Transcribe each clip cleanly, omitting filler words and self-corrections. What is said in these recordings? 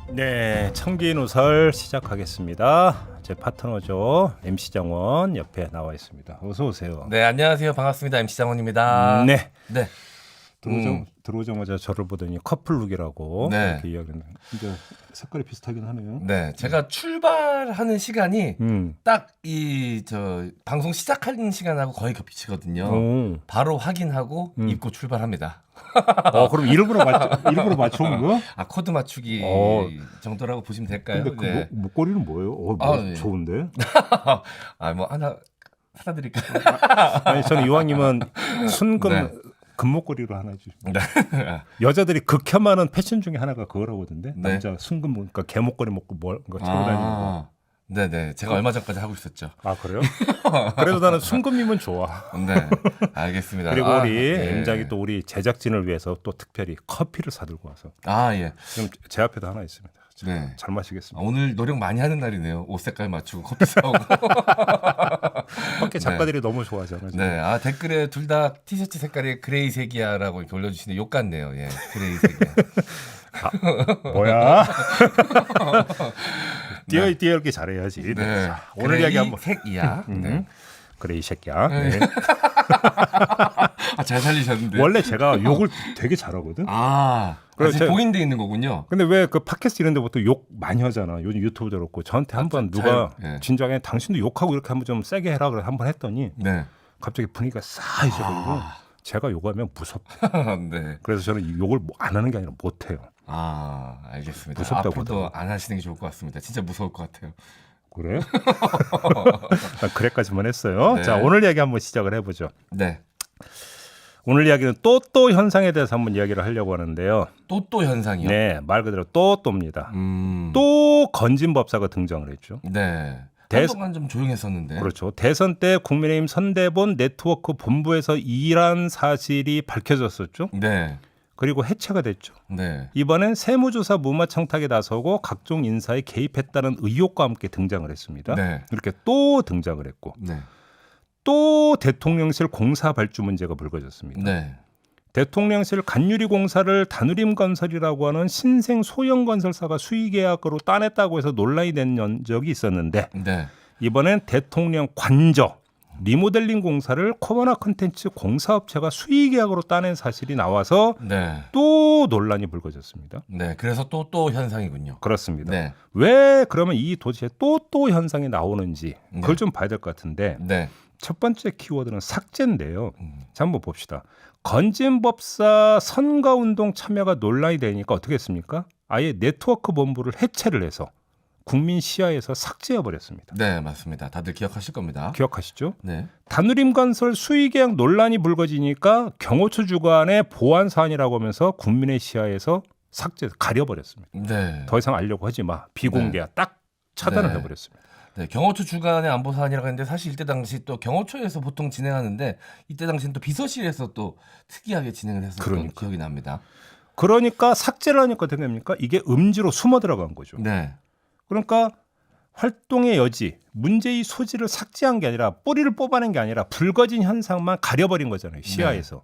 네, 청기누설 시작하겠습니다. 제 파트너죠. MC 장원 옆에 나와 있습니다. 어서 오세요. 네, 안녕하세요. 반갑습니다. MC 장원입니다. 네. 네. 들어오자마자 저를 보더니 커플룩이라고 네. 이렇게 이야기했는데 진짜 색깔이 비슷하긴 하네요. 네, 제가 출발하는 시간이 음. 딱 이 방송 시작하는 시간하고 거의 겹치거든요. 오. 바로 확인하고 입고 출발합니다. 그럼 일부러 맞춰온 거야? 아, 코드 맞추기 정도라고 보시면 될까요? 근데 그 네. 목걸이는 뭐예요? 네. 좋은데? 아, 뭐 하나 사다 드릴까요? 아니 저는 이왕이면 순금 네. 금목걸이로 하나 해주시면. 네. 여자들이 극혐하는 패션 중에 하나가 그거라고 하던데. 네. 남자 순금 그러니까 개목걸이 먹고 뭐 차고 다니는 거. 네네. 제가 얼마 전까지 하고 있었죠. 아 그래요? 그래도 나는 순금이면 좋아. 네. 알겠습니다. 그리고 우리 네. M장이 또 우리 제작진을 위해서 또 특별히 커피를 사들고 와서 아, 예. 지금 제 앞에도 하나 있습니다. 네. 잘 마시겠습니다. 오늘 노력 많이 하는 날이네요. 옷 색깔 맞추고 커피 사오고. 커피 작가들이 너무 좋아하잖아요. 지금. 네, 아 댓글에 둘 다 티셔츠 색깔이 그레이색이야라고 이렇게 올려주시는데 욕 같네요. 예, 그레이색이야. 뭐야? 띄어읽기 잘해야지. 네, 자, 오늘 이야기 한번. 색이야. 네. 그래 이 새끼야. 네. 아, 잘 살리셨는데. 원래 제가 욕을 되게 잘하거든. 아, 그래, 아직 봉인돼 있는 거군요. 근데 왜 그 팟캐스트 이런 데부터 욕 많이 하잖아. 요즘 유튜브도 그렇고 저한테 한번 누가 예. 진작에 당신도 욕하고 이렇게 한번 좀 세게 해라 그래 한번 했더니 네. 갑자기 분위기가 싸해져가지고 제가 욕하면 무섭다. 네. 그래서 저는 이 욕을 안 하는 게 아니라 못 해요. 아, 알겠습니다. 무섭다고 앞으로도 하더라고. 안 하시는 게 좋을 것 같습니다. 진짜 무서울 것 같아요. 그래? 그래까지만 했어요. 네. 자 오늘 이야기 한번 시작을 해보죠. 네. 오늘 이야기는 또또 현상에 대해서 한번 이야기를 하려고 하는데요. 또또 현상이요. 네, 말 그대로 또또입니다. 음. 또 건진법사가 등장을 했죠. 네. 대- 한동안 좀 조용했었는데. 그렇죠. 대선 때 국민의힘 선대본 네트워크 본부에서 일한 사실이 밝혀졌었죠. 네. 그리고 해체가 됐죠. 네. 이번엔 세무조사 무마 청탁에 나서고 각종 인사에 개입했다는 의혹과 함께 등장을 했습니다. 네. 이렇게 또 등장을 했고 네. 또 대통령실 공사 발주 문제가 불거졌습니다. 네. 대통령실 간유리 공사를 다누림건설이라고 하는 신생 소형건설사가 수의계약으로 따냈다고 해서 논란이 된 적이 있었는데 네. 이번엔 대통령 관저 리모델링 공사를 코바나 컨텐츠 공사업체가 수의계약으로 따낸 사실이 나와서 네. 또 논란이 불거졌습니다. 네. 그래서 또 현상이군요. 그렇습니다. 네. 왜 그러면 이 도대체 또 현상이 나오는지 그걸 네. 좀 봐야 될 것 같은데 네. 첫 번째 키워드는 삭제인데요. 자, 한번 봅시다. 건진법사 선거운동 참여가 논란이 되니까 어떻게 했습니까? 아예 네트워크 본부를 해체를 해서 국민 시야에서 삭제해버렸습니다. 네, 맞습니다. 다들 기억하실 겁니다. 기억하시죠? 네. 다누림건설 수의계약 논란이 불거지니까 경호처 주관의 보안 사안이라고 하면서 국민의 시야에서 삭제 가려버렸습니다. 네. 더 이상 알려고 하지 마. 비공개야. 딱 차단을 네. 해버렸습니다. 네, 경호처 주간의 안보 사안이라고 했는데 사실 이때 당시 또 경호처에서 보통 진행하는데 이때 당시는 또 비서실에서 또 특이하게 진행을 했었던 그러니까. 기억이 납니다. 그러니까 삭제를 하니까 어떻게 됩니까? 이게 음지로 숨어 들어간 거죠. 네. 그러니까 활동의 여지, 문제의 소지를 삭제한 게 아니라 뿌리를 뽑아낸 게 아니라 불거진 현상만 가려버린 거잖아요. 시야에서.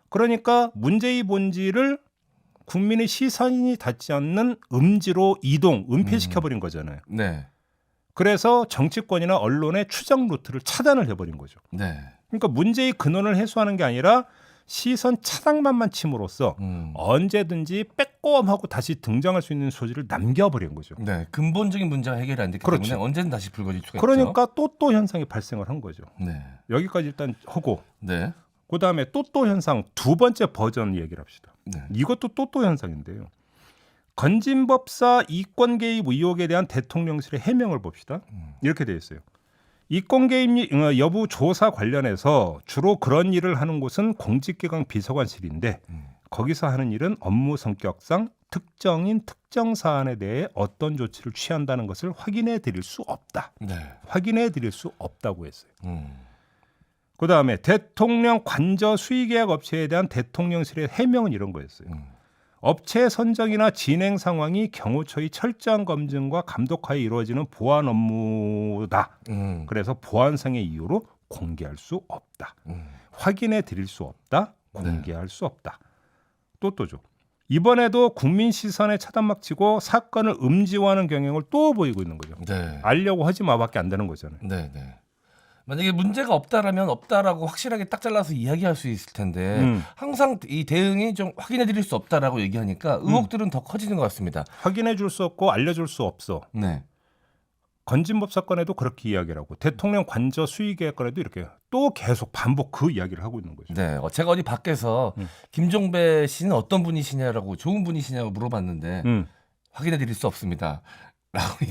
그러니까 문제의 본질을 국민의 시선이 닿지 않는 음지로 은폐시켜버린 거잖아요. 네. 그래서 정치권이나 언론의 추정 루트를 차단을 해버린 거죠. 네. 그러니까 문제의 근원을 해소하는 게 아니라 시선 차단만만 침으로써 언제든지 빼꼼하고 다시 등장할 수 있는 소지를 남겨버린 거죠. 네. 근본적인 문제가 해결이 안 됐기 그렇죠. 때문에 언제든 다시 불거질 수가 있죠. 그러니까 또 현상이 발생을 한 거죠. 네. 여기까지 일단 하고 네. 그다음에 또 현상 두 번째 버전 얘기를 합시다. 네. 이것도 또 현상인데요. 건진법사 이권 개입 의혹에 대한 대통령실의 해명을 봅시다. 이렇게 되어 있어요. 이권 개입 여부 조사 관련해서 주로 그런 일을 하는 곳은 공직기강 비서관실인데 거기서 하는 일은 업무 성격상 특정인 특정 사안에 대해 어떤 조치를 취한다는 것을 확인해 드릴 수 없다. 네. 확인해 드릴 수 없다고 했어요. 그다음에 대통령 관저 수의계약 업체에 대한 대통령실의 해명은 이런 거였어요. 업체 선정이나 진행 상황이 경호처의 철저한 검증과 감독하에 이루어지는 보안 업무다. 그래서 보안상의 이유로 공개할 수 없다. 확인해 드릴 수 없다. 공개할 수 없다. 또죠. 이번에도 국민 시선에 차단막 치고 사건을 음지화하는 경향을 또 보이고 있는 거죠. 네. 알려고 하지 마밖에 안 되는 거잖아요. 네, 네. 만약에 문제가 없다라면 없다라고 확실하게 딱 잘라서 이야기할 수 있을 텐데 항상 이 대응이 좀 확인해 드릴 수 없다라고 얘기하니까 의혹들은 더 커지는 것 같습니다. 확인해 줄 수 없고 알려줄 수 없어. 네. 건진법 사건에도 그렇게 이야기를 하고 대통령 관저 수의 계획권에도 이렇게 또 계속 반복 그 이야기를 하고 있는 거죠. 네. 제가 어디 밖에서 김종배 씨는 어떤 분이시냐라고 좋은 분이시냐고 물어봤는데 확인해 드릴 수 없습니다.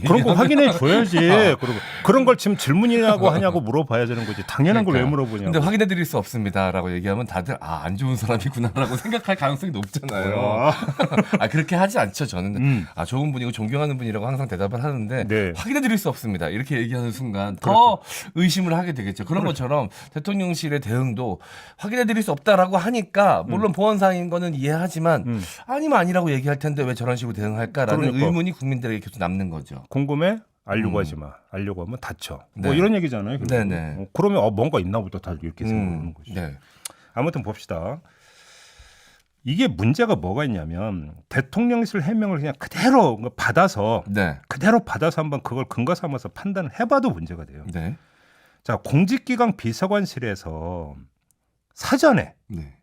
그런 거 확인해 줘야지. 그리고 그런 걸 지금 질문이라고 하냐고 물어봐야 되는 거지. 당연한 걸 왜 물어보냐고. 근데 확인해 드릴 수 없습니다라고 얘기하면 다들 안 좋은 사람이구나라고 생각할 가능성이 높잖아요. 그렇게 하지 않죠. 저는 좋은 분이고 존경하는 분이라고 항상 대답을 하는데 네. 확인해 드릴 수 없습니다. 이렇게 얘기하는 순간 그렇죠. 더 의심을 하게 되겠죠. 그런 것처럼 대통령실의 대응도 확인해 드릴 수 없다라고 하니까 물론 보안상인 거는 이해하지만 아니면 아니라고 얘기할 텐데 왜 저런 식으로 대응할까라는 그러니까. 의문이 국민들에게 계속 남는 거죠. 궁금해? 알려고 하지 마. 알려고 하면 다쳐. 네. 뭐 이런 얘기잖아요. 결국은. 네네. 그러면 뭔가 있나 보다 다들 이렇게 생각하는 거죠. 네. 아무튼 봅시다. 이게 문제가 뭐가 있냐면 대통령실 해명을 그냥 그대로 받아서 네. 한번 그걸 근거 삼아서 판단을 해봐도 문제가 돼요. 네. 자, 공직기강 비서관실에서 사전에 네.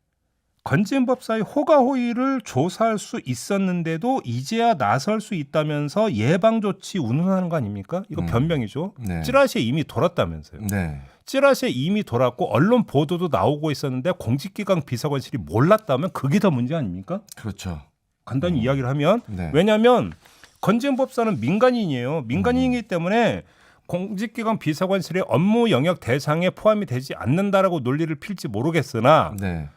건진법사의 호가호의를 조사할 수 있었는데도 이제야 나설 수 있다면서 예방조치 운운하는 거 아닙니까? 이거 변명이죠. 네. 찌라시에 이미 돌았다면서요. 네. 찌라시에 이미 돌았고 언론 보도도 나오고 있었는데 공직기강 비서관실이 몰랐다면 그게 더 문제 아닙니까? 그렇죠. 간단히 이야기를 하면 네. 왜냐하면 건진법사는 민간인이에요. 민간인이기 때문에 공직기관 비서관실의 업무 영역 대상에 포함이 되지 않는다라고 논리를 필지 모르겠으나 네.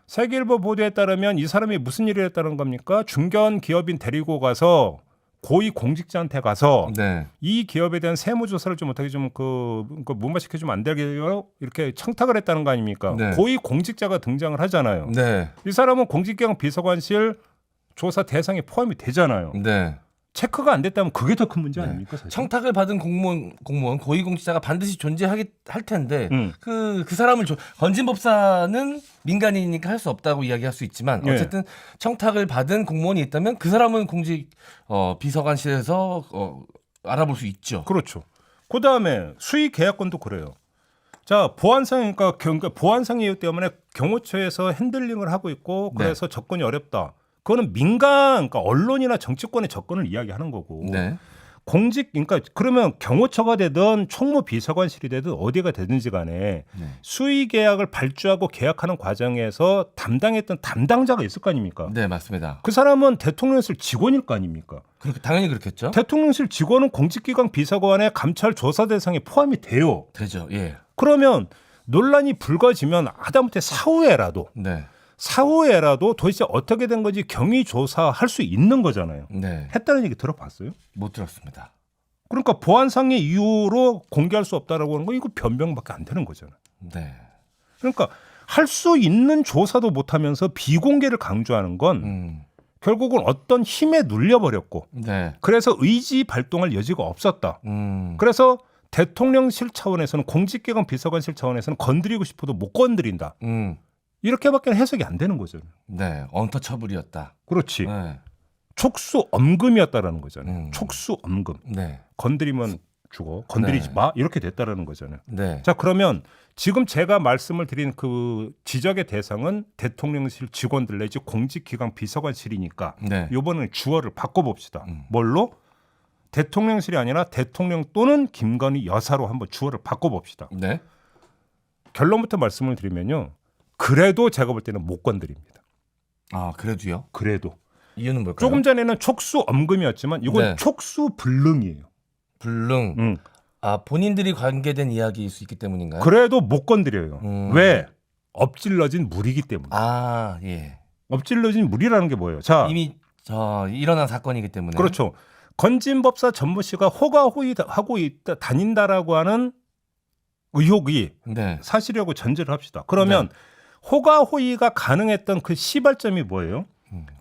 세계일보 보도에 따르면 이 사람이 무슨 일을 했다는 겁니까? 중견 기업인 데리고 가서 고위 공직자한테 가서 네. 이 기업에 대한 세무조사를 좀 어떻게 좀 무마시켜주면 안 되게요? 이렇게 청탁을 했다는 거 아닙니까? 네. 고위 공직자가 등장을 하잖아요. 네. 이 사람은 공직기관 비서관실 조사 대상에 포함이 되잖아요. 네. 체크가 안 됐다면 그게 더 큰 문제 아닙니까? 사실? 청탁을 받은 공무원 고위공직자가 반드시 존재하게 할 텐데 그 사람을 건진법사는 민간인이니까 할 수 없다고 이야기할 수 있지만 예. 어쨌든 청탁을 받은 공무원이 있다면 그 사람은 공직 비서관실에서 알아볼 수 있죠. 그렇죠. 그 다음에 수의 계약권도 그래요. 자, 보안상이니까 보안상 이유 때문에 경호처에서 핸들링을 하고 있고 그래서 접근이 어렵다. 그거는 민간, 그러니까 언론이나 정치권의 접근을 이야기하는 거고. 네. 그러니까 그러면 경호처가 되든 총무비서관실이 되든 어디가 되든지 간에 수의 계약을 발주하고 계약하는 과정에서 담당했던 담당자가 있을 거 아닙니까? 네, 맞습니다. 그 사람은 대통령실 직원일 거 아닙니까? 당연히 그렇겠죠. 대통령실 직원은 공직기관 비서관의 감찰 조사 대상에 포함이 돼요. 되죠. 예. 그러면 논란이 불거지면 하다못해 사후에라도 도대체 어떻게 된 건지 경위 조사할 수 있는 거잖아요. 네. 했다는 얘기 들어봤어요? 못 들었습니다. 그러니까 보안상의 이유로 공개할 수 없다라고 하는 거 이거 변명밖에 안 되는 거잖아요. 네. 그러니까 할 수 있는 조사도 못하면서 비공개를 강조하는 건 결국은 어떤 힘에 눌려버렸고 네. 그래서 의지 발동할 여지가 없었다. 그래서 대통령실 차원에서는 공직기관 비서관실 차원에서는 건드리고 싶어도 못 건드린다. 이렇게밖에 해석이 안 되는 거죠. 네. 언터처블이었다. 그렇지. 네. 촉수 엄금이었다라는 거잖아요. 촉수 엄금. 네. 건드리면 죽어. 건드리지 네. 마. 이렇게 됐다라는 거잖아요. 네. 자, 그러면 지금 제가 말씀을 드린 그 지적의 대상은 대통령실 직원들 내지 공직기관 비서관실이니까 네. 이번에는 주어를 바꿔봅시다. 뭘로? 대통령실이 아니라 대통령 또는 김건희 여사로 한번 주어를 바꿔봅시다. 네. 결론부터 말씀을 드리면요. 그래도 제가 볼 때는 못 건드립니다. 아, 그래도요? 그래도. 이유는 뭘까요? 조금 전에는 촉수 엄금이었지만 이건 네. 촉수 불능이에요. 불능. 본인들이 관계된 이야기일 수 있기 때문인가요? 그래도 못 건드려요. 왜? 엎질러진 물이기 때문에. 아, 예. 엎질러진 물이라는 게 뭐예요? 자, 이미 일어난 사건이기 때문에. 그렇죠. 건진법사 전모 씨가 호가호위하고 다닌다라고 하는 의혹이 네. 사실이라고 전제를 합시다. 그러면 호가호위가 가능했던 그 시발점이 뭐예요?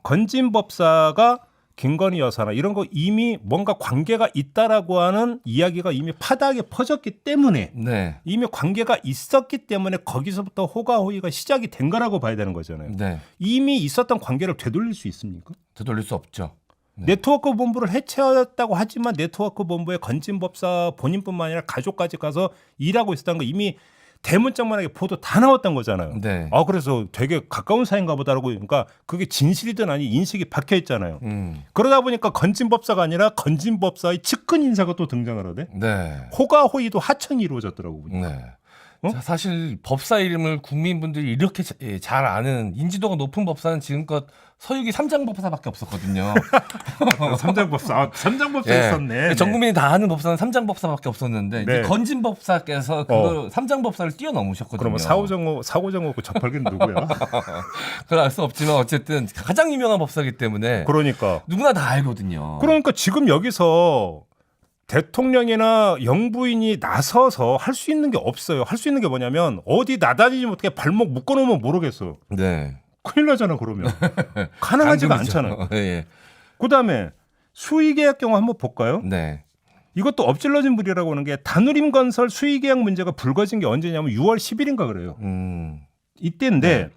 건진법사가 김건희 여사나 이런 거 이미 뭔가 관계가 있다라고 하는 이야기가 이미 파다하게 퍼졌기 때문에 네. 이미 관계가 있었기 때문에 거기서부터 호가호위가 시작이 된 거라고 봐야 되는 거잖아요. 네. 이미 있었던 관계를 되돌릴 수 있습니까? 되돌릴 수 없죠. 네. 네트워크 본부를 해체했다고 하지만 네트워크 본부에 건진법사 본인뿐만 아니라 가족까지 가서 일하고 있었다는 거 이미 대문짝만하게 보도 다 나왔던 거잖아요. 네. 그래서 되게 가까운 사이인가 보다라고 그러니까 그게 진실이든 아니 인식이 박혀 있잖아요. 그러다 보니까 건진법사가 아니라 건진법사의 측근 인사가 또 등장을 하대. 네. 호가호위도 하천이 이루어졌더라고. 네. 어? 자, 사실 법사 이름을 국민분들이 이렇게 잘 아는 인지도가 높은 법사는 지금껏 서유기 삼장법사밖에 없었거든요. 삼장법사, 삼장법사 예. 있었네. 전 국민이 다 아는 법사는 삼장법사밖에 없었는데 네. 이제 건진법사께서 그 삼장법사를 뛰어넘으셨거든요. 그러면 사고정호 그 접할기는 누구야? 그건 알 수 없지만 어쨌든 가장 유명한 법사이기 때문에 그러니까. 누구나 다 알거든요. 그러니까 지금 여기서 대통령이나 영부인이 나서서 할 수 있는 게 없어요. 할 수 있는 게 뭐냐면 어디 나다니지 못해 발목 묶어놓으면 모르겠어. 네. 큰일 나잖아 그러면. 가능하지가 당근이죠. 않잖아요. 예. 그다음에 수의계약 경우 한번 볼까요? 네. 이것도 엎질러진 불이라고 하는 게 단우림건설 수의계약 문제가 불거진 게 언제냐면 6월 10일인가 그래요. 이때인데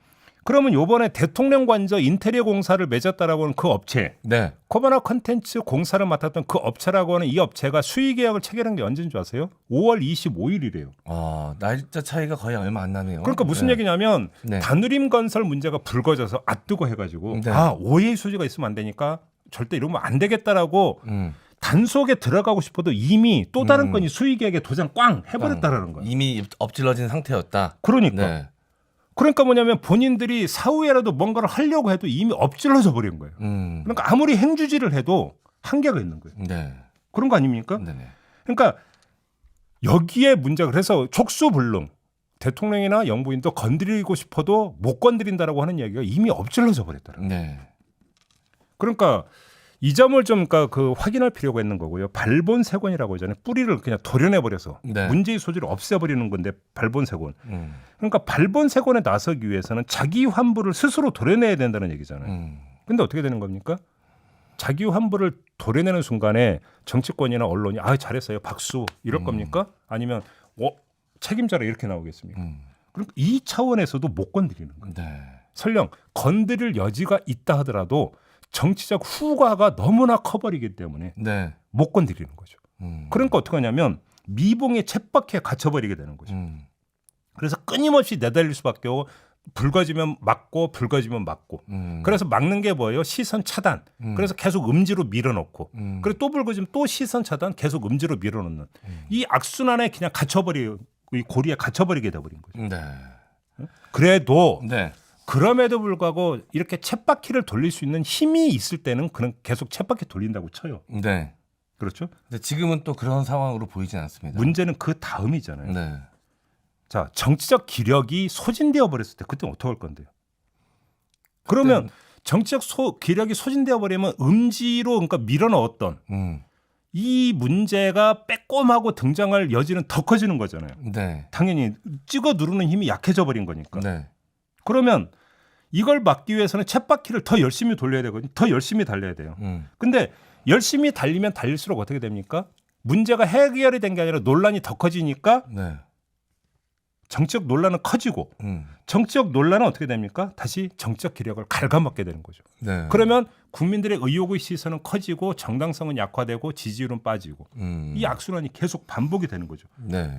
그러면 요번에 대통령 관저 인테리어 공사를 맺었다라고 하는 그 업체 네. 코바나 컨텐츠 공사를 맡았던 그 업체라고 하는 이 업체가 수의계약을 체결한 게 언제인 줄 아세요? 5월 25일이래요. 날짜 차이가 거의 얼마 안 나네요. 그러니까 무슨 네. 얘기냐면 네. 단우림 건설 문제가 불거져서 앗뜨고 해가지고 네. 오해의 소지가 있으면 안 되니까 절대 이러면 안 되겠다라고 단속에 들어가고 싶어도 이미 또 다른 건이 수의계약에 도장 꽝 해버렸다라는 거예요. 이미 엎질러진 상태였다. 그러니까. 네. 그러니까 뭐냐면 본인들이 사후에라도 뭔가를 하려고 해도 이미 엎질러져 버린 거예요. 그러니까 아무리 행주지를 해도 한계가 있는 거예요. 네. 그런 거 아닙니까? 네네. 그러니까 여기에 문제가 그래서 촉수불능 대통령이나 영부인도 건드리고 싶어도 못 건드린다라고 하는 이야기가 이미 엎질러져 버렸다는 거예요. 네. 그러니까 이 점을 좀 그 확인할 필요가 있는 거고요. 발본세곤이라고 하잖아요. 뿌리를 그냥 도려내 버려서 네. 문제의 소지를 없애버리는 건데 발본세곤. 음. 그러니까 발본세곤에 나서기 위해서는 자기 환부를 스스로 도려내야 된다는 얘기잖아요. 근데 어떻게 되는 겁니까? 자기 환부를 도려내는 순간에 정치권이나 언론이 잘했어요 박수 이럴 겁니까? 아니면 책임자라 이렇게 나오겠습니까? 그러니까 이 차원에서도 못 건드리는 거예요. 네. 설령 건드릴 여지가 있다 하더라도 정치적 후과가 너무나 커버리기 때문에 네. 못 건드리는 거죠. 그러니까 어떻게 하냐면 미봉의 챗바퀴에 갇혀버리게 되는 거죠. 그래서 끊임없이 내달릴 수밖에 없고 불거지면 막고 불거지면 막고 그래서 막는 게 뭐예요? 시선 차단. 그래서 계속 음지로 밀어넣고 그리고 또 불거지면 또 시선 차단 계속 음지로 밀어넣는 이 악순환에 그냥 이 고리에 갇혀버리게 돼버린 거죠. 네. 그래도 네. 그럼에도 불구하고 이렇게 챗바퀴를 돌릴 수 있는 힘이 있을 때는 그냥 계속 챗바퀴 돌린다고 쳐요. 네. 그렇죠? 근데 지금은 또 그런 상황으로 보이진 않습니다. 문제는 그 다음이잖아요. 네. 자, 정치적 기력이 소진되어 버렸을 때 그때 어떻게 할 건데요? 그러면 정치적 기력이 소진되어 버리면 음지로 그러니까 밀어넣었던 이 문제가 빼꼼하고 등장할 여지는 더 커지는 거잖아요. 네. 당연히 찍어 누르는 힘이 약해져 버린 거니까. 네. 그러면 이걸 막기 위해서는 챗바퀴를 더 열심히 돌려야 되거든요. 더 열심히 달려야 돼요. 근데 열심히 달리면 달릴수록 어떻게 됩니까? 문제가 해결이 된 게 아니라 논란이 더 커지니까 네. 정치적 논란은 커지고 정치적 논란은 어떻게 됩니까? 다시 정치적 기력을 갉아먹게 되는 거죠. 네. 그러면 국민들의 의혹의 시선은 커지고 정당성은 약화되고 지지율은 빠지고 이 악순환이 계속 반복이 되는 거죠. 네.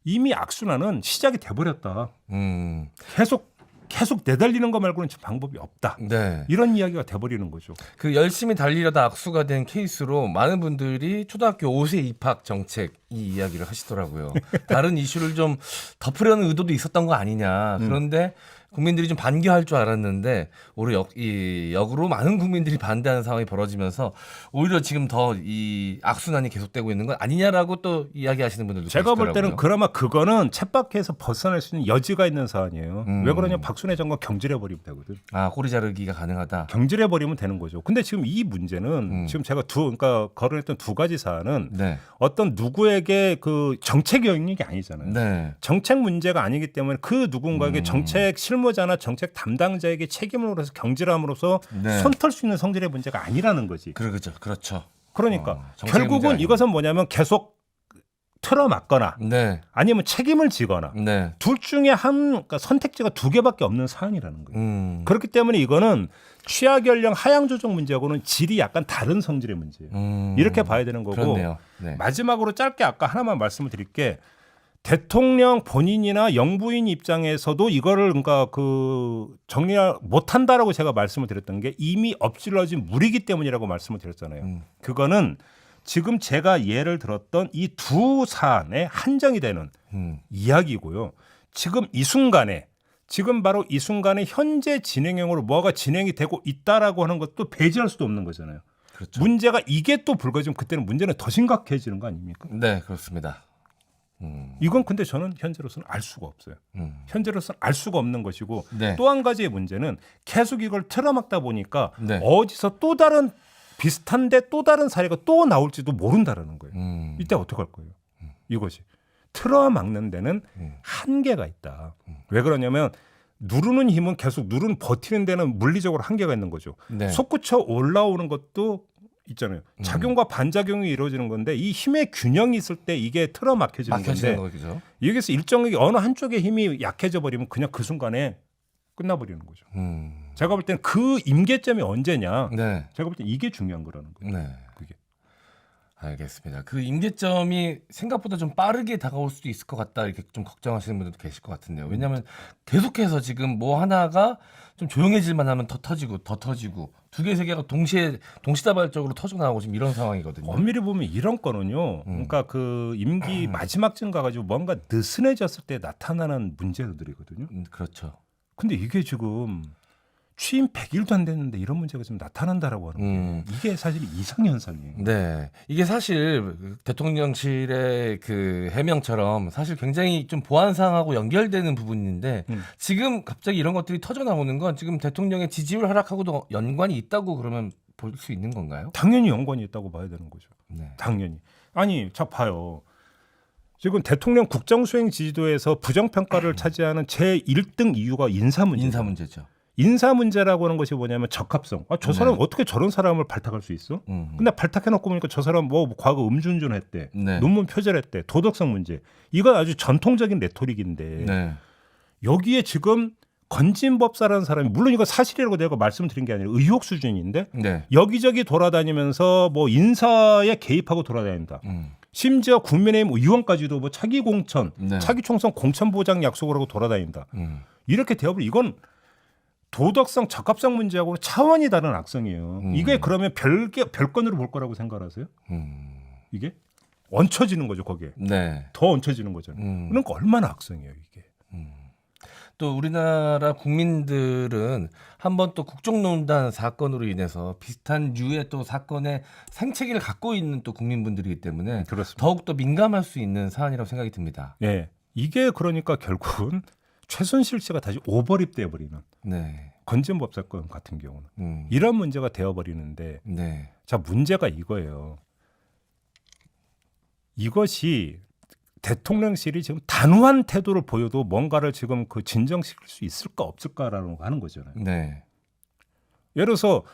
이미 악순환은 시작이 돼버렸다. 음. 계속 내달리는 거 말고는 지금 방법이 없다. 네. 이런 이야기가 돼버리는 거죠. 그 열심히 달리려다 악수가 된 케이스로 많은 분들이 초등학교 5세 입학 정책 이 이야기를 하시더라고요. 다른 이슈를 좀 덮으려는 의도도 있었던 거 아니냐. 그런데 국민들이 좀 반기할 줄 알았는데 오히려 역으로 많은 국민들이 반대하는 상황이 벌어지면서 오히려 지금 더 이 악순환이 계속되고 있는 건 아니냐라고 또 이야기하시는 분들도 제가 볼 때는 계시더라고요. 그나마 그거는 챗바퀴에서 벗어날 수 있는 여지가 있는 사안이에요. 왜 그러냐면 박순애 장관 경질해버리면 되거든. 꼬리 자르기가 가능하다. 경질해버리면 되는 거죠. 근데 지금 이 문제는 지금 제가 그러니까 거론했던 두 가지 사안은 네. 어떤 누구의 누구에게 그 정책 영역이 아니잖아요. 네. 정책 문제가 아니기 때문에 그 누군가에게 정책 실무자나 정책 담당자에게 책임을 해서 경질함으로써 네. 손털 수 있는 성질의 문제가 아니라는 거지. 그렇죠. 그러니까 정책의 문제가 결국은 아니고. 이것은 뭐냐면 계속 틀어막거나 네. 아니면 책임을 지거나 네. 둘 중에 그러니까 선택지가 두 개밖에 없는 사안이라는 거예요. 그렇기 때문에 이거는 취하 연령 하향 조정 문제하고는 질이 약간 다른 성질의 문제예요. 이렇게 봐야 되는 거고 그렇네요. 네. 마지막으로 짧게 아까 하나만 말씀을 드릴게 대통령 본인이나 영부인 입장에서도 이거를 그러니까 그 정리 못한다라고 제가 말씀을 드렸던 게 이미 엎질러진 물이기 때문이라고 말씀을 드렸잖아요. 그거는 지금 제가 예를 들었던 이 두 사안에 한정이 되는 이야기고요. 지금 이 순간에 지금 바로 이 순간에 현재 진행형으로 뭐가 진행이 되고 있다라고 하는 것도 배제할 수도 없는 거잖아요. 그렇죠. 문제가 이게 또 불거지면 그때는 문제는 더 심각해지는 거 아닙니까? 네, 그렇습니다. 이건 근데 저는 현재로서는 알 수가 없어요. 현재로서는 알 수가 없는 것이고 네. 또 한 가지의 문제는 계속 이걸 틀어막다 보니까 네. 어디서 또 다른 비슷한데 또 다른 사례가 또 나올지도 모른다라는 거예요. 이때 어떻게 할 거예요? 이것이 틀어막는 데는 한계가 있다. 왜 그러냐면 누르는 힘은 계속 버티는 데는 물리적으로 한계가 있는 거죠. 네. 솟구쳐 올라오는 것도 있잖아요. 작용과 반작용이 이루어지는 건데 이 힘의 균형이 있을 때 이게 틀어막혀지는 막혀지는 건데 거죠. 여기서 일정하게 어느 한쪽의 힘이 약해져 버리면 그냥 그 순간에 끝나버리는 거죠. 제가 볼 때는 그 임계점이 언제냐. 네. 제가 볼 때 이게 중요한 거라는 거예요. 네. 그게. 알겠습니다. 그 임계점이 생각보다 좀 빠르게 다가올 수도 있을 것 같다 이렇게 좀 걱정하시는 분들도 계실 것 같은데요. 왜냐하면 계속해서 지금 뭐 하나가 좀 조용해질만 하면 더 터지고 두 개 세 개가 동시다발적으로 터져 나오고 지금 이런 상황이거든요. 엄밀히 보면 이런 거는요. 그러니까 그 임기 마지막쯤 가가지고 뭔가 느슨해졌을 때 나타나는 문제들이거든요. 그렇죠. 근데 이게 지금 취임 100일도 안 됐는데 이런 문제가 지금 나타난다라고 하는 거예요. 이게 사실 이상현상이에요. 네. 이게 사실 대통령실의 그 해명처럼 사실 굉장히 좀 보안상하고 연결되는 부분인데 지금 갑자기 이런 것들이 터져 나오는 건 지금 대통령의 지지율 하락하고도 연관이 있다고 그러면 볼 수 있는 건가요? 당연히 연관이 있다고 봐야 되는 거죠. 네. 당연히. 아니, 자 봐요. 지금 대통령 국정수행 지지도에서 부정평가를 차지하는 제 1등 이유가 인사 문제. 인사 문제죠. 인사 문제라고 하는 것이 뭐냐면 적합성. 저 사람 네. 어떻게 저런 사람을 발탁할 수 있어? 근데 발탁해놓고 보니까 저 사람 뭐 과거 음주운전했대, 네. 논문 표절했대, 도덕성 문제. 이건 아주 전통적인 레토릭인데 네. 여기에 지금 건진법사라는 사람이 물론 이거 사실이라고 내가 말씀드린 게 아니라 의혹 수준인데 네. 여기저기 돌아다니면서 뭐 인사에 개입하고 돌아다닌다. 심지어 국민의힘 의원까지도 뭐 차기 공천, 네. 차기 총선 공천 보장 약속을 하고 돌아다닌다. 이렇게 되어버리 이건 도덕성, 적합성 문제하고는 차원이 다른 악성이에요. 이게 그러면 별건으로 볼 거라고 생각하세요? 이게 얹혀지는 거죠 거기에. 네. 더 얹혀지는 거잖아요. 그러니까 얼마나 악성이에요 이게. 또 우리나라 국민들은 한번 또 국정농단 사건으로 인해서 비슷한 류의 또 사건의 생채기를 갖고 있는 또 국민분들이기 때문에 그렇습니다. 더욱 더 민감할 수 있는 사안이라고 생각이 듭니다. 예, 이게 그러니까 결국은 최순실 씨가 다시 오버립돼 버리는 네. 건진법 사건 같은 경우는 이런 문제가 되어 버리는데 네. 자 문제가 이거예요. 이것이 대통령실이 지금 단호한 태도를 보여도 뭔가를 지금 그 진정시킬 수 있을까 없을까라는 거 하는 거잖아요. 네. 예를 들어서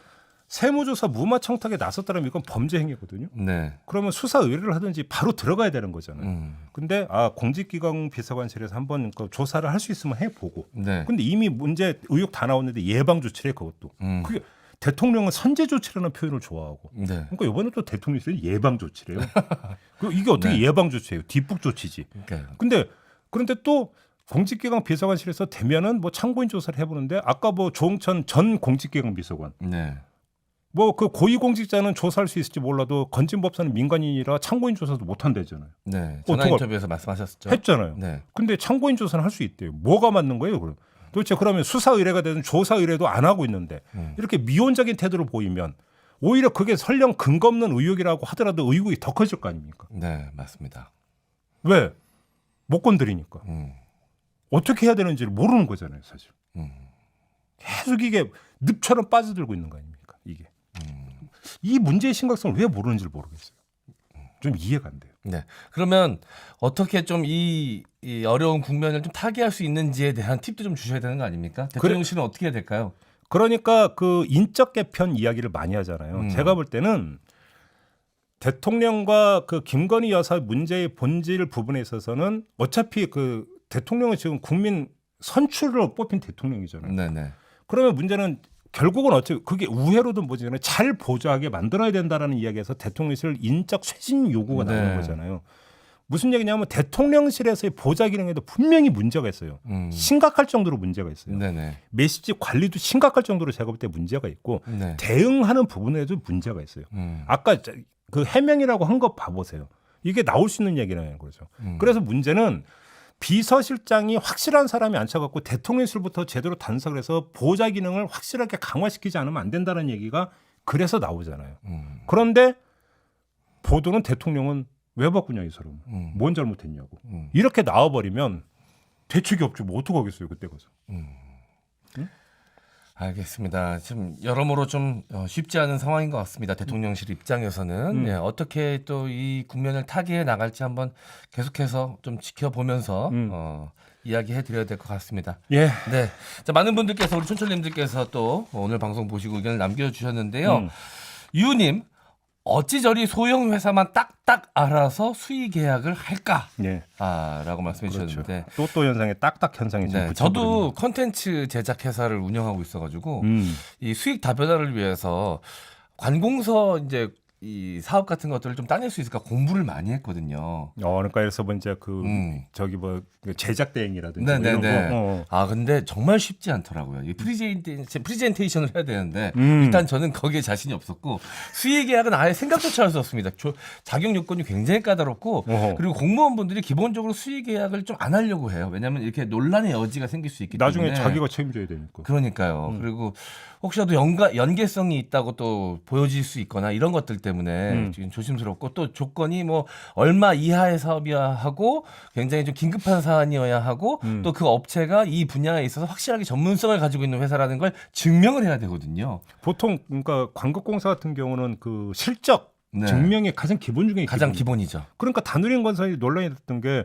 세무조사 무마 청탁에 나섰다면 이건 범죄 행위거든요. 네. 그러면 수사 의뢰를 하든지 바로 들어가야 되는 거잖아요. 근데 공직기강 비서관실에서 한번 그 조사를 할 수 있으면 해보고. 네. 근데 이미 문제 의혹 다 나왔는데 예방 조치래 그것도. 그게 대통령은 선제 조치라는 표현을 좋아하고. 네. 그러니까 이번에 또 대통령실이 예방 조치래요. 이게 어떻게 네. 예방 조치예요? 뒷북 조치지. 그러니까요. 그런데 또 공직기강 비서관실에서 되면은 뭐 참고인 조사를 해보는데 아까 뭐 조홍천 전 공직기강 비서관. 네. 뭐 그 고위공직자는 조사할 수 있을지 몰라도 건진법사는 민간인이라 참고인 조사도 못 한다잖아요. 네. 전화 어떡할- 인터뷰에서 말씀하셨죠. 했잖아요. 네. 근데 참고인 조사는 할 수 있대요. 뭐가 맞는 거예요, 그럼? 도대체 그러면 수사 의뢰가 되든 조사 의뢰도 안 하고 있는데 이렇게 미온적인 태도를 보이면 오히려 그게 설령 근거 없는 의혹이라고 하더라도 의혹이 더 커질 거 아닙니까? 네, 맞습니다. 왜? 못 건드리니까. 음. 어떻게 해야 되는지를 모르는 거잖아요, 사실. 계속 이게 늪처럼 빠져들고 있는 거 아닙니까? 이게. 이 문제의 심각성을 왜 모르는지를 모르겠어요. 좀 이해가 안 돼요. 네. 그러면 어떻게 좀 이 어려운 국면을 좀 타개할 수 있는지에 대한 팁도 좀 주셔야 되는 거 아닙니까? 대통령실은 어떻게 해야 될까요? 그러니까 그 인적 개편 이야기를 많이 하잖아요. 제가 볼 때는 대통령과 그 김건희 여사 문제의 본질 부분에 있어서는 어차피 그 대통령은 지금 국민 선출로 뽑힌 대통령이잖아요. 네네. 그러면 문제는 결국은 어차피 그게 우회로든 뭐지 잘 보좌하게 만들어야 된다라는 이야기에서 대통령실 인적 쇄신 요구가 나오는 네. 거잖아요. 무슨 얘기냐면 대통령실에서의 보좌 기능에도 분명히 문제가 있어요. 심각할 정도로 문제가 있어요. 네네. 메시지 관리도 심각할 정도로 제가 볼 때 문제가 있고 네. 대응하는 부분에도 문제가 있어요. 아까 그 해명이라고 한 거 봐보세요. 이게 나올 수 있는 얘기라는 거죠. 그래서 문제는 비서실장이 확실한 사람이 앉혀갖고 대통령실부터 제대로 단속을 해서 보좌 기능을 확실하게 강화시키지 않으면 안 된다는 얘기가 그래서 나오잖아요. 그런데 보도는 대통령은 왜 바꾸냐 이 사람. 뭔 잘못했냐고. 이렇게 나와버리면 대책이 없죠. 뭐 어떡하겠어요 그때 가서. 알겠습니다. 지금 여러모로 좀 쉽지 않은 상황인 것 같습니다. 대통령실 입장에서는 예, 어떻게 또 이 국면을 타개해 나갈지 한번 계속해서 좀 지켜보면서 이야기해 드려야 될 것 같습니다. 예. 네, 자, 많은 분들께서 우리 촌철님들께서 또 오늘 방송 보시고 의견을 남겨주셨는데요. 유님 어찌저리 소형 회사만 딱딱 알아서 수의 계약을 할까? 예. 라고 말씀해 주셨는데 또또 현상에 딱딱 현상이 지금 네, 붙여버리는 저도 컨텐츠 제작 회사를 운영하고 있어가지고 음. 이 수익 다변화를 위해서 관공서 이제 이 사업 같은 것들을 좀 따낼 수 있을까 공부를 많이 했거든요. 그러니까 그래서 뭐 이제 그 저기 뭐 제작 대행이라든지 뭐 이런 네네네. 거. 아 근데 정말 쉽지 않더라고요. 이 프리젠테이션을 해야 되는데 음. 일단 저는 거기에 자신이 없었고 수의 계약은 아예 생각조차 할 수 없습니다. 자격 요건이 굉장히 까다롭고 어허. 그리고 공무원분들이 기본적으로 수의 계약을 좀 안 하려고 해요. 왜냐하면 이렇게 논란의 여지가 생길 수 있기 나중에 때문에. 자기가 책임져야 되니까. 그러니까요. 그리고 혹시라도 연계성이 있다고 또 보여질 수 있거나 이런 것들 때문에 지금 조심스럽고 또 조건이 뭐 얼마 이하의 사업이어야 하고 굉장히 좀 긴급한 사안이어야 하고 또 그 업체가 이 분야에 있어서 확실하게 전문성을 가지고 있는 회사라는 걸 증명을 해야 되거든요. 보통 그러니까 광급공사 같은 경우는 그 실적 네. 증명이 가장 기본 중에 가장 기본이에요. 기본이죠. 그러니까 다누린건설이 논란이 됐던 게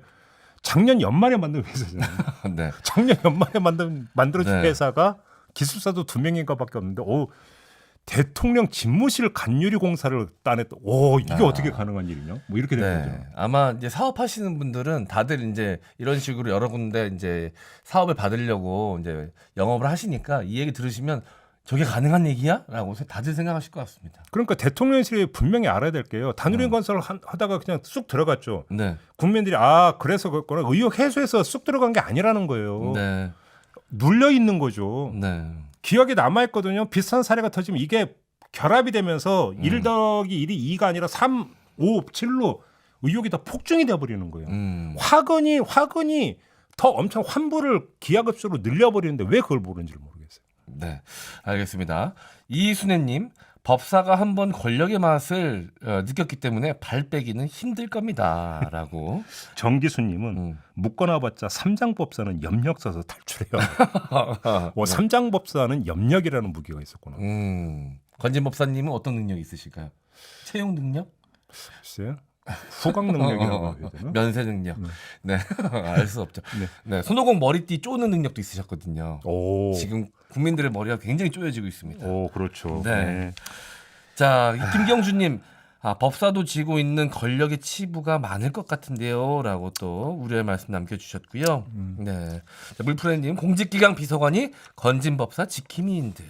작년 연말에 만든 회사잖아요. 네. 작년 연말에 만들어진 네. 회사가 기술사도 2명인가밖에 없는데, 대통령 집무실 간유리 공사를 따냈다. 이게 어떻게 가능한 일이냐? 뭐 이렇게 된 거죠. 아마 이제 사업하시는 분들은 다들 이제 이런 식으로 여러 군데 이제 사업을 받으려고 이제 영업을 하시니까 이 얘기 들으시면 저게 가능한 얘기야?라고 다들 생각하실 것 같습니다. 그러니까 대통령실이 분명히 알아야 될 게요. 다누린건설을 하다가 그냥 쑥 들어갔죠. 네. 국민들이 그래서 그거는 의혹 해소해서 쑥 들어간 게 아니라는 거예요. 네. 눌려 있는 거죠. 네. 기억에 남아 있거든요. 비슷한 사례가 터지면 이게 결합이 되면서 1 더하기 1이 2가 아니라 3, 5, 7로 의혹이 다 폭증이 돼 버리는 거예요. 화근이 더 엄청 환불을 기하급수로 늘려버리는데 왜 그걸 모르는지를 모르겠어요. 네, 알겠습니다. 이순애님, 법사가 한번 권력의 맛을 느꼈기 때문에 발 빼기는 힘들 겁니다라고. 정기수님은 묶어놔봤자 삼장법사는 염력 써서 탈출해요. 삼장법사는 염력이라는 무기가 있었구나. 권진 법사님은 어떤 능력이 있으실까요? 채용 능력? 글쎄요. 후각 능력이라고 해야 되나? 면세 능력. 네, 알 수 없죠. 네, 손오공 머리띠 쪼는 능력도 있으셨거든요. 지금 국민들의 머리가 굉장히 쪼여지고 있습니다. 그렇죠. 네. 자, 김경주님, 법사도 지고 있는 권력의 치부가 많을 것 같은데요라고 또 우려의 말씀 남겨주셨고요. 네, 자, 물프레님, 공직기강 비서관이 건진 법사 지킴이인 듯.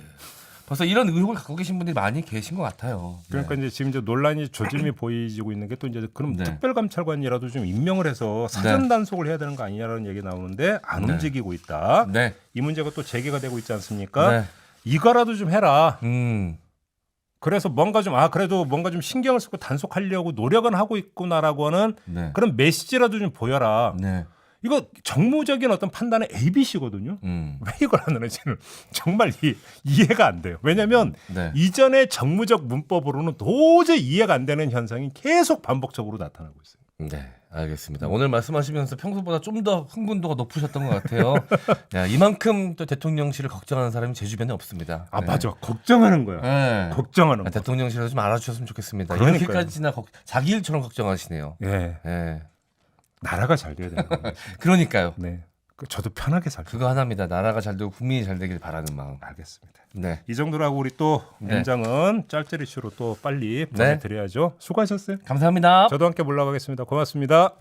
벌써 이런 의혹을 갖고 계신 분들이 많이 계신 것 같아요. 그러니까 이제 지금 이제 논란이 조짐이 보이지고 있는 게 또 이제 그럼 특별감찰관이라도 좀 임명을 해서 사전 단속을 해야 되는 거 아니냐라는 얘기 나오는데 안 움직이고 있다. 네. 이 문제가 또 제기가 되고 있지 않습니까? 네. 이거라도 좀 해라. 그래서 그래도 뭔가 좀 신경을 쓰고 단속하려고 노력은 하고 있구나라고 하는 그런 메시지라도 좀 보여라. 네. 이거 정무적인 어떤 판단의 ABC거든요. 왜 이걸 안 하는지는 정말 이해가 안 돼요. 왜냐하면 이전의 정무적 문법으로는 도저히 이해가 안 되는 현상이 계속 반복적으로 나타나고 있어요. 네, 알겠습니다. 오늘 말씀하시면서 평소보다 좀 더 흥분도가 높으셨던 것 같아요. 야, 이만큼 또 대통령실을 걱정하는 사람이 제 주변에 없습니다. 아 네. 맞아. 걱정하는 거야. 네. 걱정하는 거. 대통령실에서 좀 알아주셨으면 좋겠습니다. 그러니까요. 이렇게까지나 자기 일처럼 걱정하시네요. 예. 네. 나라가 잘 돼야 되는 거예요. 그러니까요. 네. 저도 편하게 살게요. 그거 하나입니다. 나라가 잘 되고 국민이 잘 되길 바라는 마음. 알겠습니다. 네. 이 정도로 하고 우리 또 네. N장은 짤짤이슈로 또 빨리 보내드려야죠. 수고하셨어요. 감사합니다. 저도 함께 물러가겠습니다. 고맙습니다.